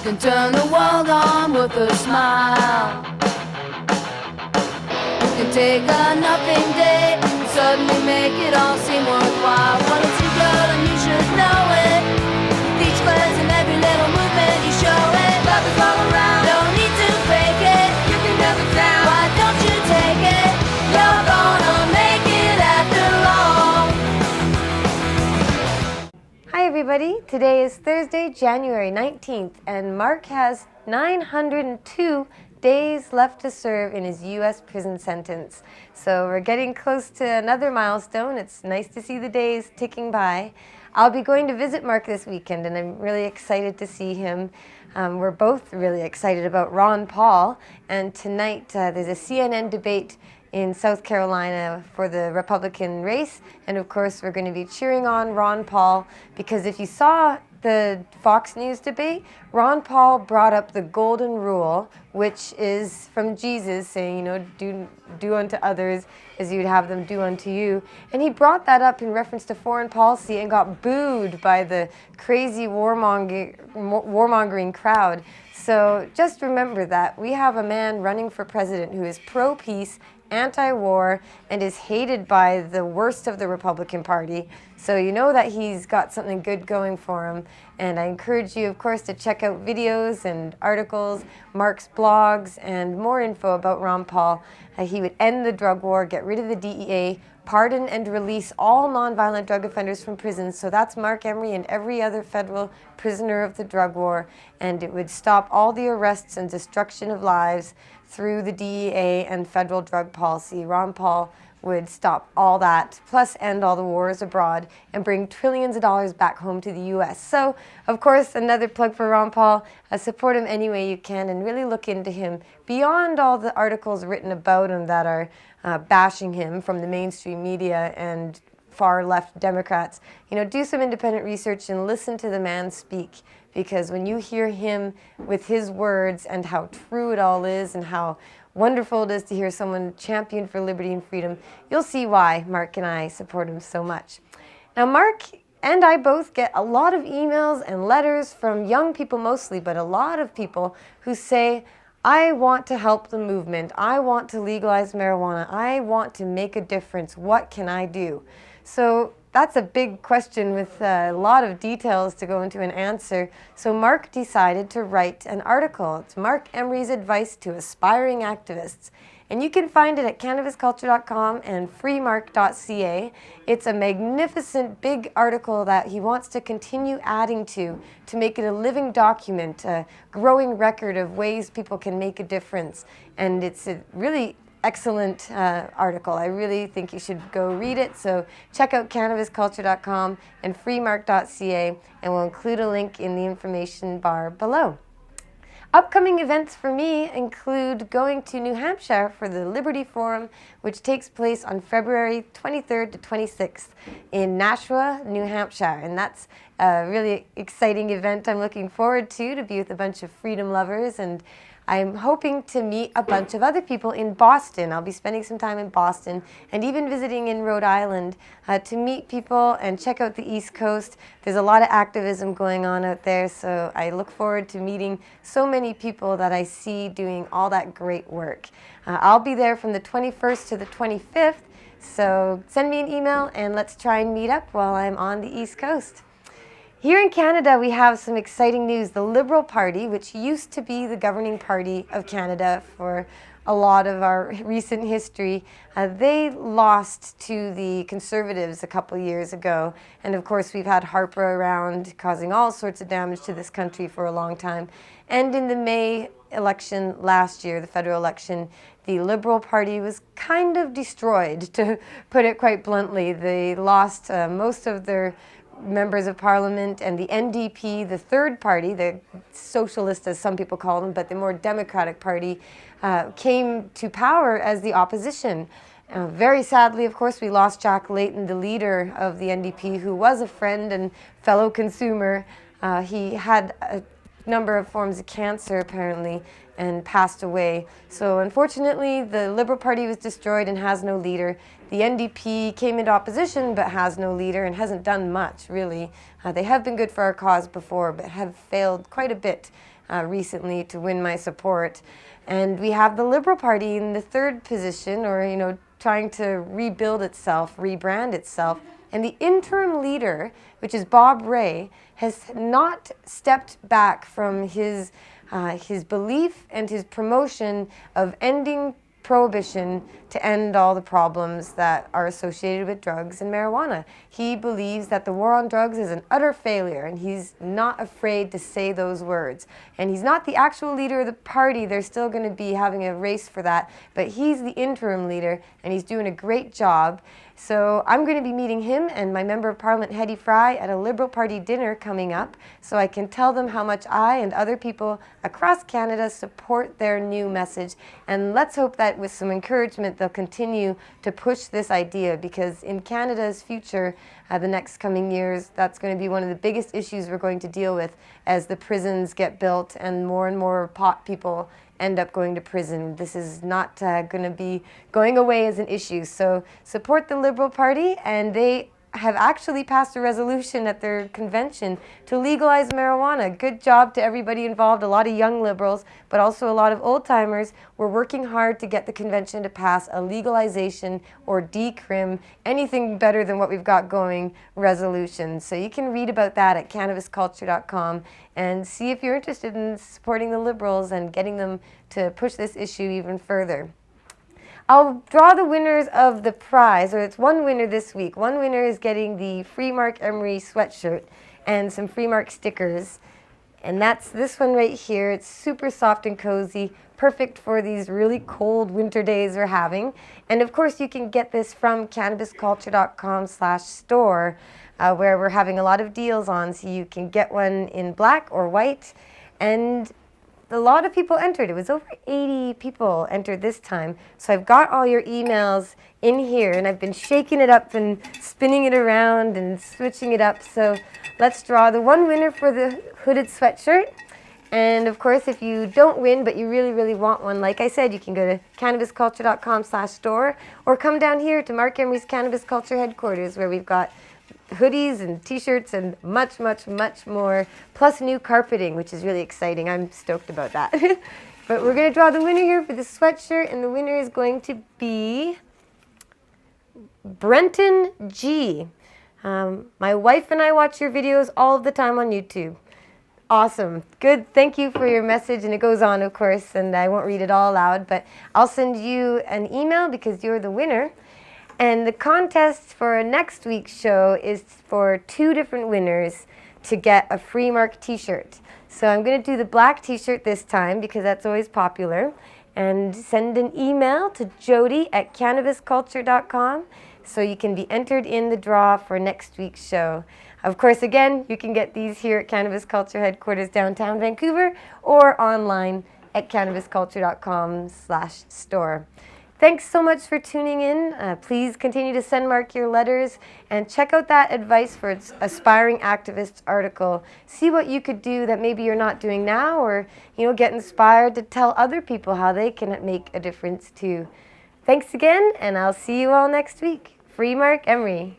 can turn the world on with a smile. You can take a nothing day and suddenly make it all seem worthwhile. Well, it's you, girl, and you should know it. With each glance and every little movement you show it. Love is all around, don't need to fake it. You can never down, why don't you take it? You're gonna make it after all. Hi everybody, today is Thursday, January 19th, and Mark has 902 days left to serve in his U.S. prison sentence. So we're getting close to another milestone. It's nice to see the days ticking by. I'll be going to visit Mark this weekend, and I'm really excited to see him. We're both really excited about Ron Paul, and tonight there's a CNN debate in South Carolina for the Republican race, and of course we're going to be cheering on Ron Paul, because if you saw the Fox News debate, Ron Paul brought up the golden rule, which is from Jesus, saying, you know, do unto others as you'd have them do unto you. And he brought that up in reference to foreign policy and got booed by the crazy warmongering crowd. So just remember that we have a man running for president who is pro-peace, anti-war, and is hated by the worst of the Republican Party. So you know that he's got something good going for him. And I encourage you, of course, to check out videos and articles, Mark's blogs, and more info about Ron Paul. He would end the drug war, get rid of the DEA, pardon and release all nonviolent drug offenders from prison. So that's Mark Emery and every other federal prisoner of the drug war. And it would stop all the arrests and destruction of lives through the DEA and federal drug policy. Ron Paul would stop all that, plus end all the wars abroad and bring trillions of dollars back home to the U.S. So, of course, another plug for Ron Paul. Support him any way you can and really look into him beyond all the articles written about him that are bashing him from the mainstream media and far left Democrats. You know, do some independent research and listen to the man speak, because when you hear him with his words and how true it all is and how wonderful it is to hear someone champion for liberty and freedom, you'll see why Mark and I support him so much. Now, Mark and I both get a lot of emails and letters from young people mostly, but a lot of people who say, I want to help the movement. I want to legalize marijuana. I want to make a difference. What can I do? So that's a big question with a lot of details to go into an answer. So Mark decided to write an article. It's Mark Emery's advice to aspiring activists. And you can find it at cannabisculture.com and freemark.ca. It's a magnificent big article that he wants to continue adding to make it a living document, a growing record of ways people can make a difference. And it's a really excellent article. I really think you should go read it. So check out cannabisculture.com and freemark.ca, and we'll include a link in the information bar below. Upcoming events for me include going to New Hampshire for the Liberty Forum, which takes place on February 23rd to 26th in Nashua, New Hampshire. And that's a really exciting event I'm looking forward to be with a bunch of freedom lovers, and I'm hoping to meet a bunch of other people in Boston. I'll be spending some time in Boston and even visiting in Rhode Island to meet people and check out the East Coast. There's a lot of activism going on out there, so I look forward to meeting so many people that I see doing all that great work. I'll be there from the 21st to the 25th, so send me an email and let's try and meet up while I'm on the East Coast. Here in Canada, we have some exciting news. The Liberal Party, which used to be the governing party of Canada for a lot of our recent history, they lost to the Conservatives a couple years ago. And of course, we've had Harper around causing all sorts of damage to this country for a long time. And in the May election last year, the federal election, the Liberal Party was kind of destroyed, to put it quite bluntly. They lost most of their members of parliament, and the NDP, the third party, the socialist as some people call them, but the more democratic party, came to power as the opposition. Very sadly, of course, we lost Jack Layton, the leader of the NDP, who was a friend and fellow consumer. He had a number of forms of cancer, apparently, and passed away. So unfortunately, the Liberal Party was destroyed and has no leader. The NDP came into opposition but has no leader and hasn't done much, really. They have been good for our cause before, but have failed quite a bit recently to win my support. And we have the Liberal Party in the third position, or, trying to rebuild itself, rebrand itself. And the interim leader, which is Bob Rae, has not stepped back from his belief and his promotion of ending prohibition to end all the problems that are associated with drugs and marijuana. He believes that the war on drugs is an utter failure, and he's not afraid to say those words. And he's not the actual leader of the party. They're still going to be having a race for that, but he's the interim leader, and he's doing a great job. So I'm going to be meeting him and my Member of Parliament, Hetty Fry, at a Liberal Party dinner coming up, so I can tell them how much I and other people across Canada support their new message. And let's hope that with some encouragement, they'll continue to push this idea, because in Canada's future, the next coming years, that's going to be one of the biggest issues we're going to deal with as the prisons get built and more pot people end up going to prison. This is not going to be going away as an issue. So support the Liberal Party, and they have actually passed a resolution at their convention to legalize marijuana. Good job to everybody involved, a lot of young Liberals, but also a lot of old-timers. We're working hard to get the convention to pass a legalization or decrim, anything better than what we've got going, resolution. So you can read about that at cannabisculture.com and see if you're interested in supporting the Liberals and getting them to push this issue even further. I'll draw the winners of the prize, or it's one winner this week. One winner is getting the free Marc Emery sweatshirt and some free Marc stickers. And that's this one right here. It's super soft and cozy, perfect for these really cold winter days we're having. And of course you can get this from cannabisculture.com/store, where we're having a lot of deals on, so you can get one in black or white. And a lot of people entered. It was over 80 people entered this time. So I've got all your emails in here, and I've been shaking it up and spinning it around and switching it up. So let's draw the one winner for the hooded sweatshirt. And of course, if you don't win, but you really want one, like I said, you can go to cannabisculture.com/store, or come down here to Marc Emery's Cannabis Culture headquarters, where we've got hoodies and t-shirts and much more, plus new carpeting, which is really exciting. I'm stoked about that. But we're going to draw the winner here for the sweatshirt, and the winner is going to be Brenton G. My wife and I watch your videos all the time on YouTube. Awesome. Good. Thank you for your message. And it goes on, of course, and I won't read it all aloud, but I'll send you an email because you're the winner. And the contest for next week's show is for 2 different winners to get a free Marc t-shirt. So I'm going to do the black t-shirt this time because that's always popular. And send an email to Jodie at cannabisculture.com so you can be entered in the draw for next week's show. Of course, again, you can get these here at Cannabis Culture headquarters downtown Vancouver, or online at cannabisculture.com/store. Thanks so much for tuning in. Please continue to send Marc your letters, and check out that Advice for Aspiring Activists article. See what you could do that maybe you're not doing now, or get inspired to tell other people how they can make a difference too. Thanks again, and I'll see you all next week. Free Marc Emery.